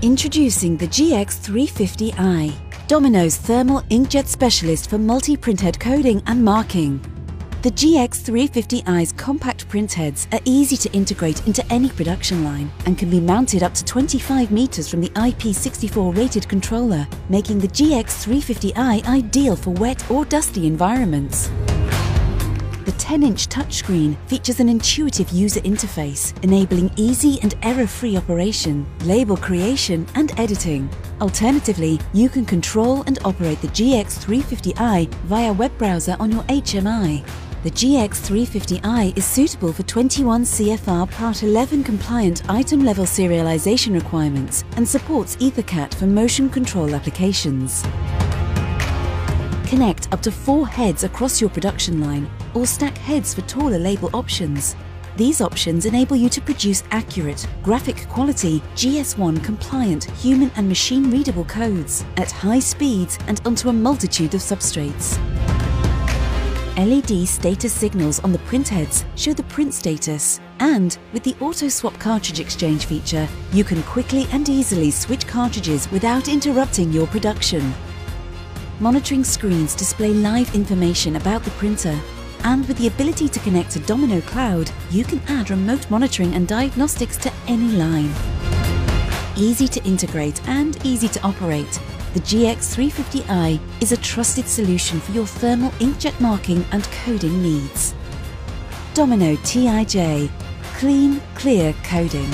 Introducing the Gx350i, Domino's thermal inkjet specialist for multi-printhead coding and marking. The Gx350i's compact printheads are easy to integrate into any production line and can be mounted up to 25 meters from the IP64 rated controller, making the Gx350i ideal for wet or dusty environments. The 10-inch touchscreen features an intuitive user interface, enabling easy and error-free operation, label creation and editing. Alternatively, you can control and operate the Gx350i via web browser on your HMI. The Gx350i is suitable for 21 CFR Part 11 compliant item level serialization requirements and supports EtherCAT for motion control applications. Connect up to 4 heads across your production line or stack heads for taller label options. These options enable you to produce accurate, graphic quality, GS1 compliant human and machine readable codes at high speeds and onto a multitude of substrates. LED status signals on the printheads show the print status, and with the Auto Swap Cartridge Exchange feature, you can quickly and easily switch cartridges without interrupting your production. Monitoring screens display live information about the printer, and with the ability to connect to Domino Cloud, you can add remote monitoring and diagnostics to any line. Easy to integrate and easy to operate, the Gx350i is a trusted solution for your thermal inkjet marking and coding needs. Domino TIJ, clean, clear coding.